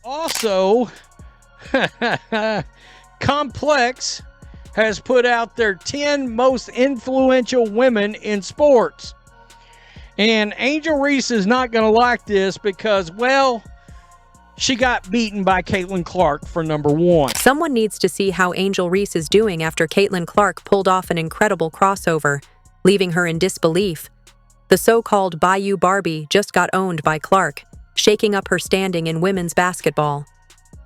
Also, Complex has put out their 10 most influential women in sports. And Angel Reese is not going to like this because, well, she got beaten by Caitlin Clark for number 1. Someone needs to see how Angel Reese is doing after Caitlin Clark pulled off an incredible crossover, leaving her in disbelief. The so-called Bayou Barbie just got owned by Clark, shaking up her standing in women's basketball.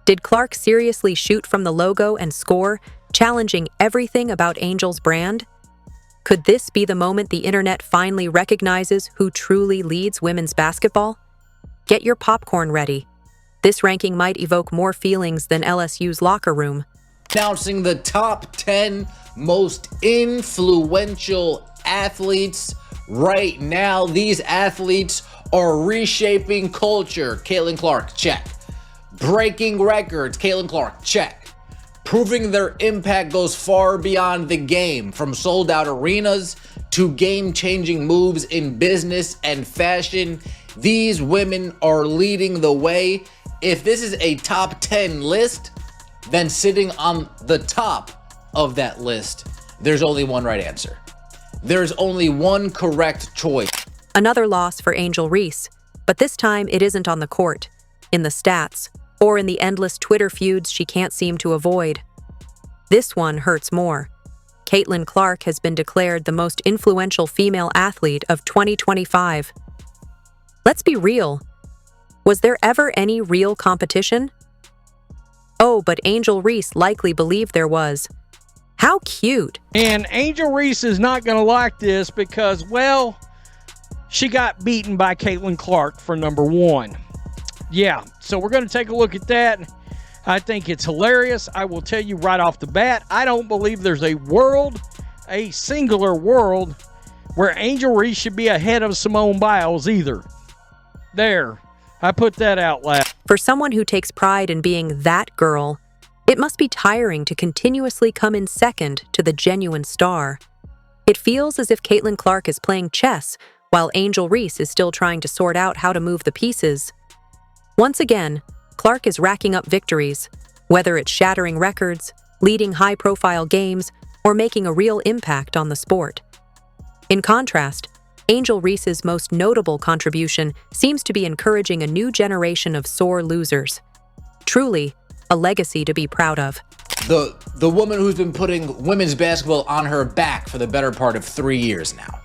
Did Clark seriously shoot from the logo and score, challenging everything about Angel's brand? Could this be the moment the internet finally recognizes who truly leads women's basketball? Get your popcorn ready. This ranking might evoke more feelings than LSU's locker room. Announcing the top 10 most influential athletes right now. These athletes are reshaping culture. Caitlin Clark, check. Breaking records. Caitlin Clark, check. Proving their impact goes far beyond the game, from sold-out arenas to game-changing moves in business and fashion. These women are leading the way. If this is a top 10 list, then sitting on the top of that list, there's only one right answer. There's only one correct choice. Another loss for Angel Reese, but this time it isn't on the court, in the stats, or in the endless Twitter feuds she can't seem to avoid. This one hurts more. Caitlin Clark has been declared the most influential female athlete of 2025. Let's be real. Was there ever any real competition? Oh, but Angel Reese likely believed there was. How cute. And Angel Reese is not going to like this because, well, she got beaten by Caitlin Clark for number 1. Yeah, so we're going to take a look at that. I think it's hilarious. I will tell you right off the bat, I don't believe there's a singular world, where Angel Reese should be ahead of Simone Biles either. There, I put that out loud. For someone who takes pride in being that girl, it must be tiring to continuously come in second to the genuine star. It feels as if Caitlin Clark is playing chess, while Angel Reese is still trying to sort out how to move the pieces. Once again, Clark is racking up victories, whether it's shattering records, leading high-profile games, or making a real impact on the sport. In contrast, Angel Reese's most notable contribution seems to be encouraging a new generation of sore losers. Truly, a legacy to be proud of. The woman who's been putting women's basketball on her back for the better part of 3 years now.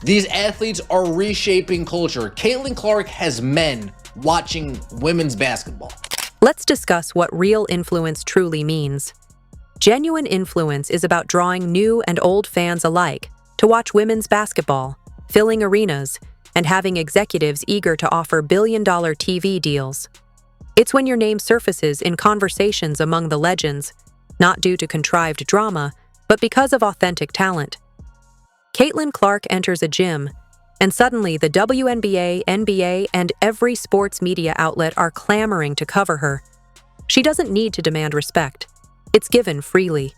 These athletes are reshaping culture. Caitlin Clark has men watching women's basketball. Let's discuss what real influence truly means. Genuine influence is about drawing new and old fans alike to watch women's basketball, filling arenas, and having executives eager to offer billion-dollar TV deals. It's when your name surfaces in conversations among the legends, not due to contrived drama, but because of authentic talent. Caitlin Clark enters a gym, and suddenly the WNBA, NBA, and every sports media outlet are clamoring to cover her. She doesn't need to demand respect. It's given freely.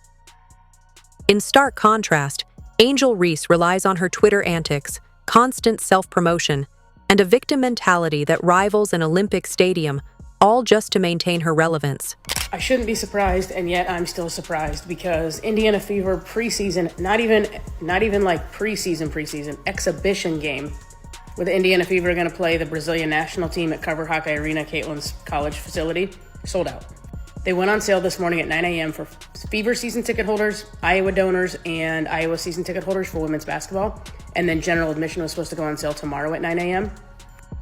In stark contrast, Angel Reese relies on her Twitter antics, constant self-promotion, and a victim mentality that rivals an Olympic stadium, all just to maintain her relevance. I shouldn't be surprised, and yet I'm still surprised because Indiana Fever preseason, not even like preseason, exhibition game, where the Indiana Fever are going to play the Brazilian national team at Carver Hawkeye Arena, Caitlin's college facility, sold out. They went on sale this morning at 9 a.m. for Fever season ticket holders, Iowa donors, and Iowa season ticket holders for women's basketball. And then general admission was supposed to go on sale tomorrow at 9 a.m.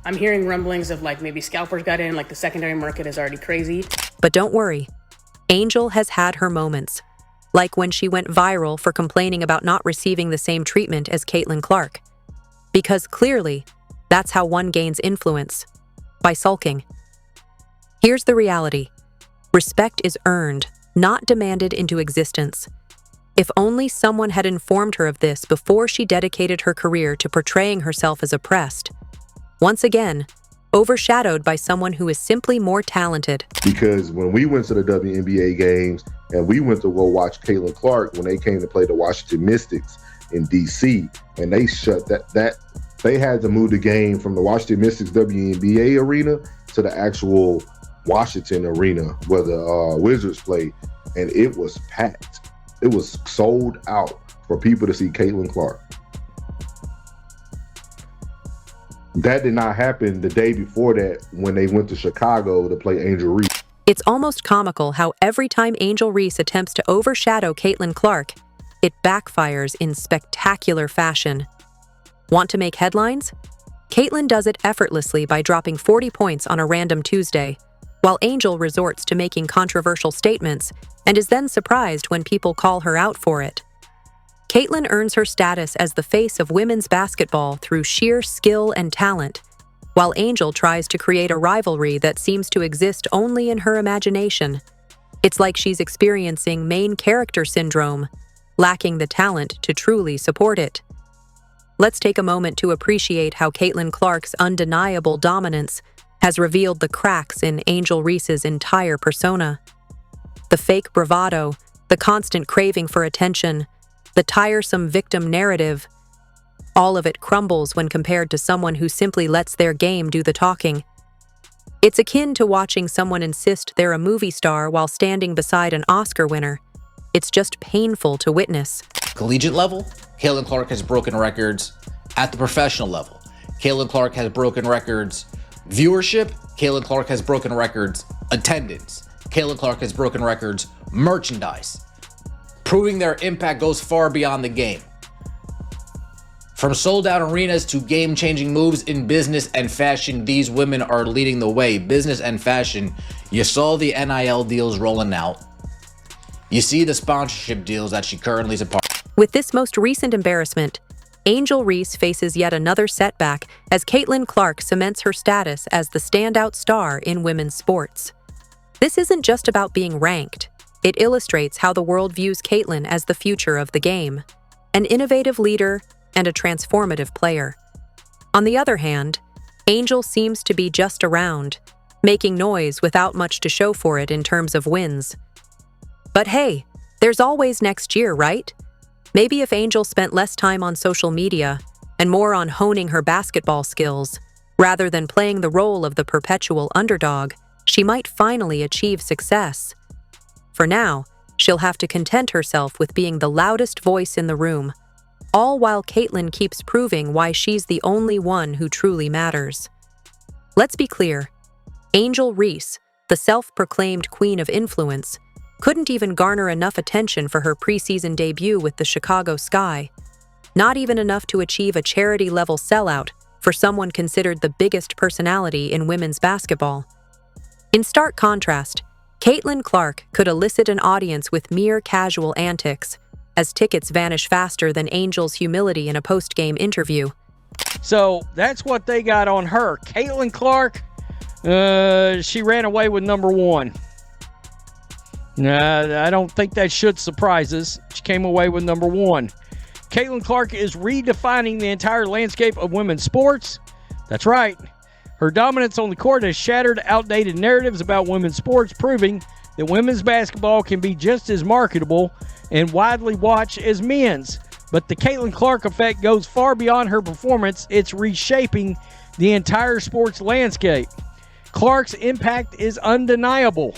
I'm hearing rumblings of like maybe scalpers got in, like the secondary market is already crazy. But don't worry, Angel has had her moments, like when she went viral for complaining about not receiving the same treatment as Caitlin Clark. Because clearly, that's how one gains influence, by sulking. Here's the reality. Respect is earned, not demanded into existence. If only someone had informed her of this before she dedicated her career to portraying herself as oppressed. Once again, overshadowed by someone who is simply more talented. Because when we went to the WNBA games and we went to go watch Caitlin Clark when they came to play the Washington Mystics in DC, and they shut that they had to move the game from the Washington Mystics WNBA arena to the actual Washington Arena where the Wizards played, and it was packed. It was sold out for people to see Caitlin Clark. That did not happen the day before that when they went to Chicago to play Angel Reese. It's almost comical how every time Angel Reese attempts to overshadow Caitlin Clark, it backfires in spectacular fashion. Want to make headlines? Caitlin does it effortlessly by dropping 40 points on a random Tuesday, while Angel resorts to making controversial statements and is then surprised when people call her out for it. Caitlin earns her status as the face of women's basketball through sheer skill and talent, while Angel tries to create a rivalry that seems to exist only in her imagination. It's like she's experiencing main character syndrome, lacking the talent to truly support it. Let's take a moment to appreciate how Caitlin Clark's undeniable dominance has revealed the cracks in Angel Reese's entire persona. The fake bravado, the constant craving for attention, the tiresome victim narrative, all of it crumbles when compared to someone who simply lets their game do the talking. It's akin to watching someone insist they're a movie star while standing beside an Oscar winner. It's just painful to witness. Collegiate level, Caitlin Clark has broken records. At the professional level, Caitlin Clark has broken records. Viewership, Caitlin Clark has broken records. Attendance, Caitlin Clark has broken records. Merchandise, proving their impact goes far beyond the game. From sold-out arenas to game-changing moves in business and fashion, these women are leading the way. Business and fashion, you saw the NIL deals rolling out. You see the sponsorship deals that she currently is a part of. With this most recent embarrassment, Angel Reese faces yet another setback as Caitlin Clark cements her status as the standout star in women's sports. This isn't just about being ranked. It illustrates how the world views Caitlin as the future of the game, an innovative leader and a transformative player. On the other hand, Angel seems to be just around, making noise without much to show for it in terms of wins. But hey, there's always next year, right? Maybe if Angel spent less time on social media and more on honing her basketball skills, rather than playing the role of the perpetual underdog, she might finally achieve success. For now, she'll have to content herself with being the loudest voice in the room, all while Caitlin keeps proving why she's the only one who truly matters. Let's be clear, Angel Reese, the self-proclaimed queen of influence, couldn't even garner enough attention for her preseason debut with the Chicago Sky, not even enough to achieve a charity-level sellout for someone considered the biggest personality in women's basketball. In stark contrast, Caitlin Clark could elicit an audience with mere casual antics, as tickets vanish faster than Angel's humility in a post-game interview. So that's what they got on her. Caitlin Clark, she ran away with number one. I don't think that should surprise us. She came away with number one. Caitlin Clark is redefining the entire landscape of women's sports. That's right. Her dominance on the court has shattered outdated narratives about women's sports, proving that women's basketball can be just as marketable and widely watched as men's. But the Caitlin Clark effect goes far beyond her performance. It's reshaping the entire sports landscape. Clark's impact is undeniable.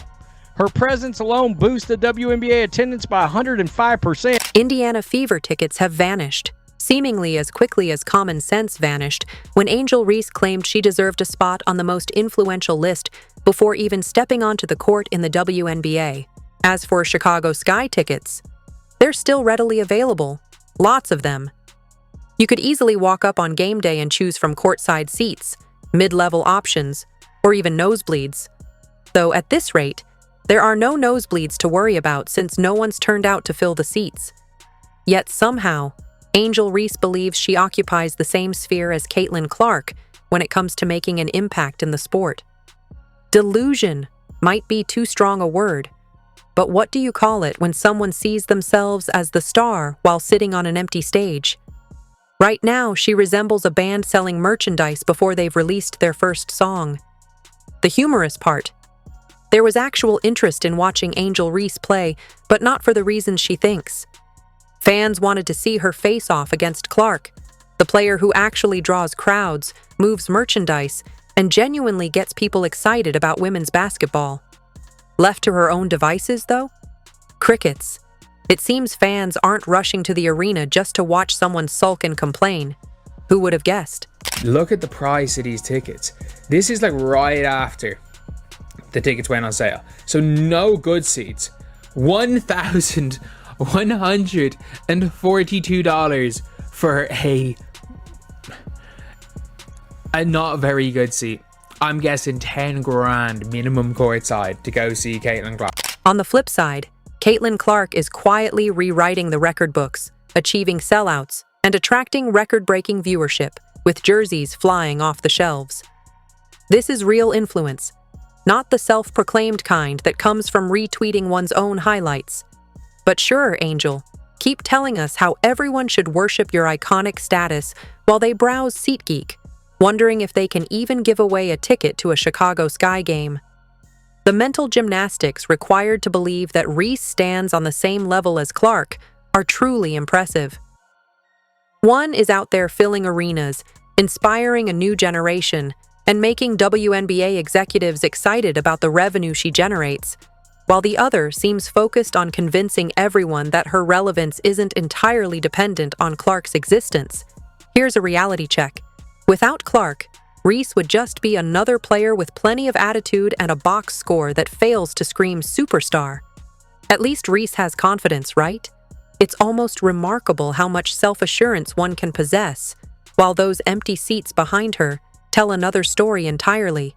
Her presence alone boosts the WNBA attendance by 105%. Indiana Fever tickets have vanished, seemingly as quickly as common sense vanished when Angel Reese claimed she deserved a spot on the most influential list before even stepping onto the court in the WNBA. As for Chicago Sky tickets, they're still readily available, lots of them. You could easily walk up on game day and choose from courtside seats, mid-level options, or even nosebleeds. Though at this rate, there are no nosebleeds to worry about since no one's turned out to fill the seats. Yet somehow, Angel Reese believes she occupies the same sphere as Caitlin Clark when it comes to making an impact in the sport. Delusion might be too strong a word, but what do you call it when someone sees themselves as the star while sitting on an empty stage? Right now, she resembles a band selling merchandise before they've released their first song. The humorous part: there was actual interest in watching Angel Reese play, but not for the reasons she thinks. Fans wanted to see her face off against Clark, the player who actually draws crowds, moves merchandise, and genuinely gets people excited about women's basketball. Left to her own devices, though? Crickets. It seems fans aren't rushing to the arena just to watch someone sulk and complain. Who would have guessed? Look at the price of these tickets. This is like right after the tickets went on sale. So no good seats. $1,142 for a not very good seat. I'm guessing 10 grand minimum courtside to go see Caitlin Clark. On the flip side, Caitlin Clark is quietly rewriting the record books, achieving sellouts, and attracting record-breaking viewership, with jerseys flying off the shelves. This is real influence, not the self-proclaimed kind that comes from retweeting one's own highlights. But sure, Angel, keep telling us how everyone should worship your iconic status while they browse SeatGeek, wondering if they can even give away a ticket to a Chicago Sky game. The mental gymnastics required to believe that Reese stands on the same level as Clark are truly impressive. One is out there filling arenas, inspiring a new generation, and making WNBA executives excited about the revenue she generates, while the other seems focused on convincing everyone that her relevance isn't entirely dependent on Clark's existence. Here's a reality check. Without Clark, Reese would just be another player with plenty of attitude and a box score that fails to scream superstar. At least Reese has confidence, right? It's almost remarkable how much self-assurance one can possess, while those empty seats behind her tell another story entirely.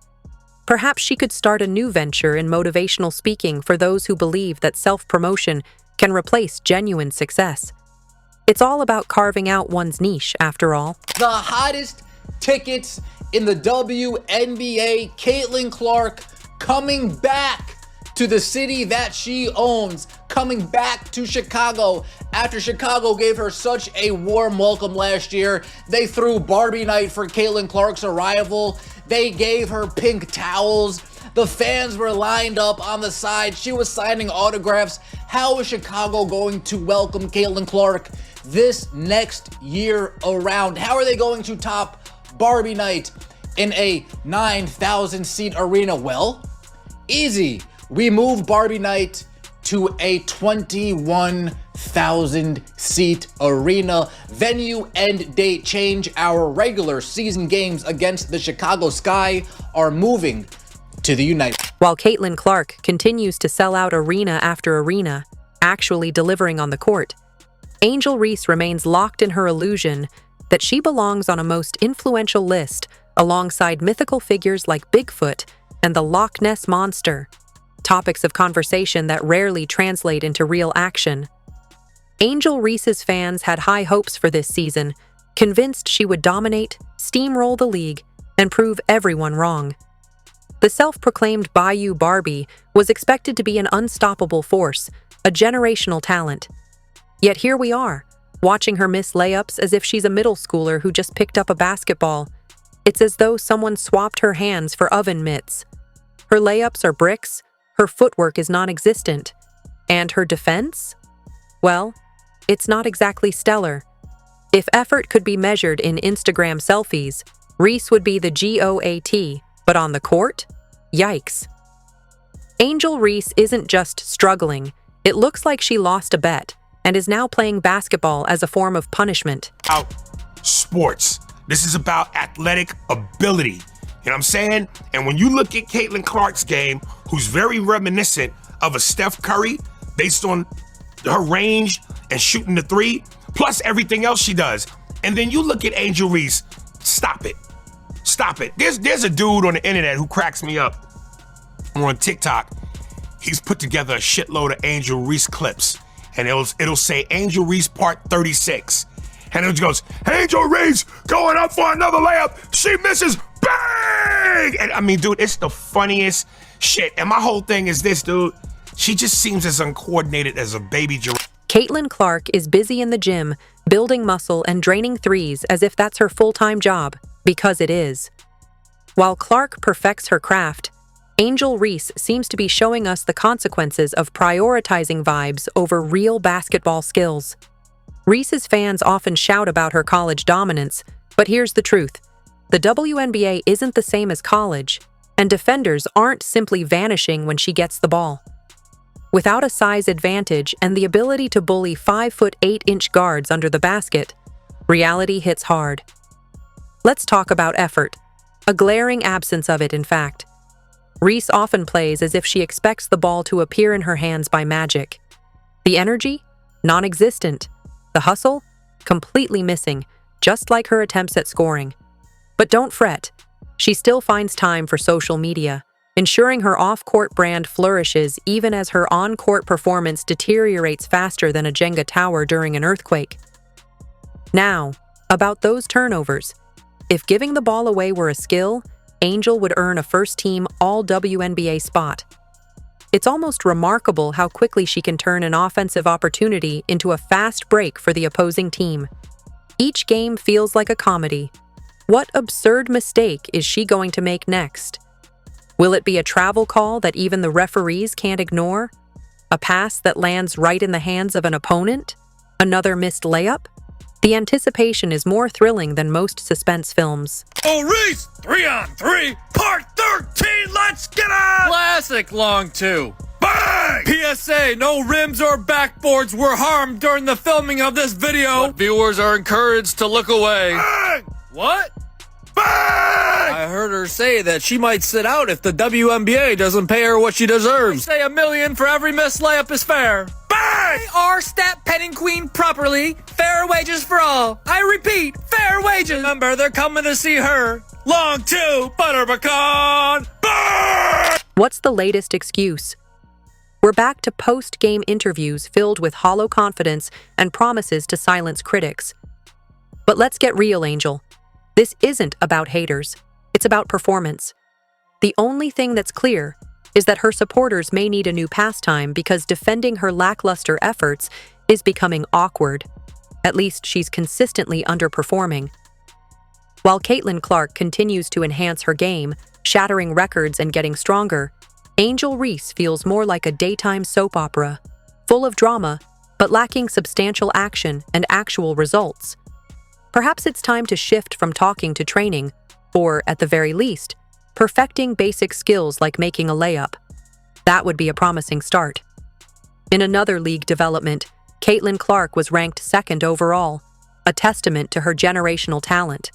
Perhaps she could start a new venture in motivational speaking for those who believe that self-promotion can replace genuine success. It's all about carving out one's niche, after all. The hottest tickets in the WNBA, Caitlin Clark coming back to the city that she owns, coming back to Chicago after Chicago gave her such a warm welcome last year. They threw Barbie night for Caitlin Clark's arrival. They gave her pink towels. The fans were lined up on the side. She was signing autographs. How is Chicago going to welcome Caitlin Clark this next year around? How are they going to top Barbie night in a 9,000 seat arena? Well, easy. We moved Barbie night to a 21,000 seat arena. Venue and date change. Our regular season games against the Chicago Sky are moving to the United. While Caitlin Clark continues to sell out arena after arena, actually delivering on the court, Angel Reese remains locked in her illusion that she belongs on a most influential list alongside mythical figures like Bigfoot and the Loch Ness Monster, topics of conversation that rarely translate into real action. Angel Reese's fans had high hopes for this season, convinced she would dominate, steamroll the league, and prove everyone wrong. The self-proclaimed Bayou Barbie was expected to be an unstoppable force, a generational talent. Yet here we are, watching her miss layups as if she's a middle schooler who just picked up a basketball. It's as though someone swapped her hands for oven mitts. Her layups are bricks, her footwork is non-existent. And her defense? Well, it's not exactly stellar. If effort could be measured in Instagram selfies, Reese would be the GOAT, but on the court? Yikes. Angel Reese isn't just struggling, it looks like she lost a bet and is now playing basketball as a form of punishment. Out sports. This is about athletic ability. You know what I'm saying? And when you look at Caitlin Clark's game, who's very reminiscent of a Steph Curry based on her range and shooting the three, plus everything else she does. And then you look at Angel Reese, stop it. Stop it. There's a dude on the internet who cracks me up. Or on TikTok, he's put together a shitload of Angel Reese clips. And it'll say Angel Reese part 36. And it goes, Angel Reese going up for another layup. She misses, bang! And I mean, dude, it's the funniest shit. And my whole thing is this, dude. She just seems as uncoordinated as a baby giraffe. Caitlin Clark is busy in the gym, building muscle and draining threes as if that's her full-time job, because it is. While Clark perfects her craft, Angel Reese seems to be showing us the consequences of prioritizing vibes over real basketball skills. Reese's fans often shout about her college dominance, but here's the truth. The WNBA isn't the same as college, and defenders aren't simply vanishing when she gets the ball. Without a size advantage and the ability to bully 5'8" guards under the basket, reality hits hard. Let's talk about effort, a glaring absence of it, in fact. Reese often plays as if she expects the ball to appear in her hands by magic. The energy? Non-existent. The hustle? Completely missing, just like her attempts at scoring. But don't fret. She still finds time for social media, ensuring her off-court brand flourishes even as her on-court performance deteriorates faster than a Jenga tower during an earthquake. Now, about those turnovers. If giving the ball away were a skill, Angel would earn a first-team All-WNBA spot. It's almost remarkable how quickly she can turn an offensive opportunity into a fast break for the opposing team. Each game feels like a comedy. What absurd mistake is she going to make next? Will it be a travel call that even the referees can't ignore? A pass that lands right in the hands of an opponent? Another missed layup? The anticipation is more thrilling than most suspense films. Oh, Reese! 3-on-3, part 13, let's get it! Classic long two. Bang! PSA, no rims or backboards were harmed during the filming of this video. But viewers are encouraged to look away. Bang! What? Bang! I heard her say that she might sit out if the WNBA doesn't pay her what she deserves. I say $1 million for every missed layup is fair. Bang! They are stat petting queen properly. Fair wages for all. I repeat, fair wages. Remember, they're coming to see her. Long two, butter pecan. Bang! What's the latest excuse? We're back to post-game interviews filled with hollow confidence and promises to silence critics. But let's get real, Angel. This isn't about haters. It's about performance. The only thing that's clear is that her supporters may need a new pastime because defending her lackluster efforts is becoming awkward. At least she's consistently underperforming. While Caitlin Clark continues to enhance her game, shattering records and getting stronger, Angel Reese feels more like a daytime soap opera, full of drama, but lacking substantial action and actual results. Perhaps it's time to shift from talking to training, or, at the very least, perfecting basic skills like making a layup. That would be a promising start. In another league development, Caitlin Clark was ranked second overall, a testament to her generational talent.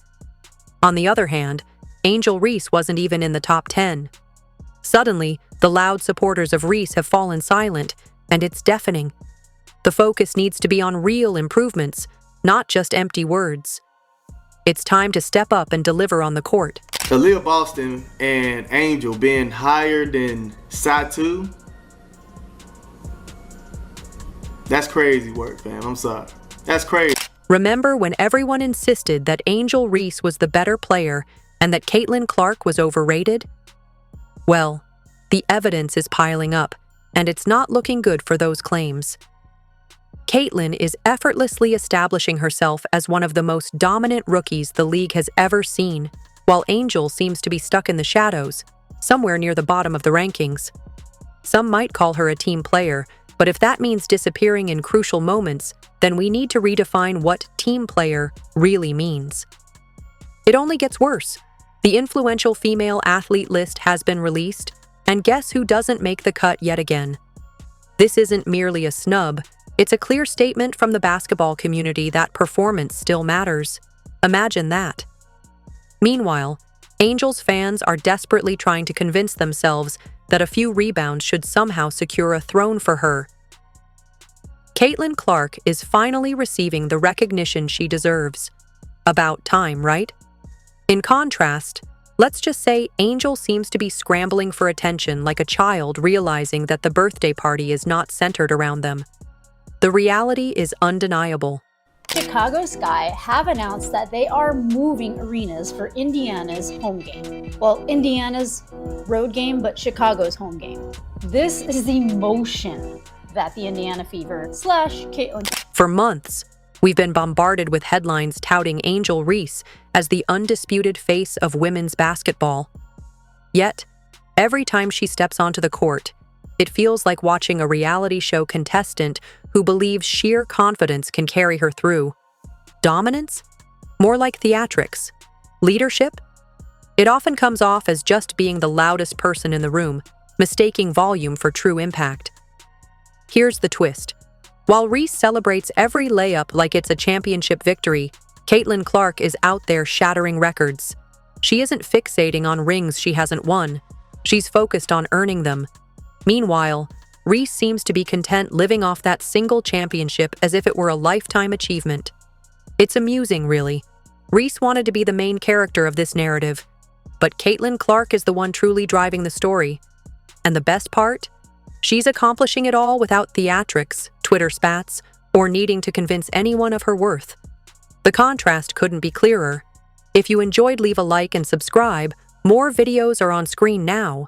On the other hand, Angel Reese wasn't even in the top 10. Suddenly, the loud supporters of Reese have fallen silent, and it's deafening. The focus needs to be on real improvements, not just empty words. It's time to step up and deliver on the court. Aaliyah Boston and Angel being higher than Satu, that's crazy work, fam. I'm sorry. That's crazy. Remember when everyone insisted that Angel Reese was the better player and that Caitlin Clark was overrated? Well, the evidence is piling up, and it's not looking good for those claims. Caitlin is effortlessly establishing herself as one of the most dominant rookies the league has ever seen, while Angel seems to be stuck in the shadows, somewhere near the bottom of the rankings. Some might call her a team player, but if that means disappearing in crucial moments, then we need to redefine what team player really means. It only gets worse. The influential female athlete list has been released, and guess who doesn't make the cut yet again? This isn't merely a snub. It's a clear statement from the basketball community that performance still matters. Imagine that. Meanwhile, Angels fans are desperately trying to convince themselves that a few rebounds should somehow secure a throne for her. Caitlin Clark is finally receiving the recognition she deserves. About time, right? In contrast, let's just say Angel seems to be scrambling for attention like a child realizing that the birthday party is not centered around them. The reality is undeniable. Chicago Sky have announced that they are moving arenas for Indiana's home game. Well, Indiana's road game, but Chicago's home game. This is the motion that the Indiana Fever / Caitlin. For months, we've been bombarded with headlines touting Angel Reese as the undisputed face of women's basketball. Yet, every time she steps onto the court, it feels like watching a reality show contestant who believes sheer confidence can carry her through. Dominance? More like theatrics. Leadership? It often comes off as just being the loudest person in the room, mistaking volume for true impact. Here's the twist. While Reese celebrates every layup like it's a championship victory, Caitlin Clark is out there shattering records. She isn't fixating on rings she hasn't won. She's focused on earning them. Meanwhile, Reese seems to be content living off that single championship as if it were a lifetime achievement. It's amusing, really. Reese wanted to be the main character of this narrative, but Caitlin Clark is the one truly driving the story. And the best part? She's accomplishing it all without theatrics, Twitter spats, or needing to convince anyone of her worth. The contrast couldn't be clearer. If you enjoyed, leave a like and subscribe. More videos are on screen now.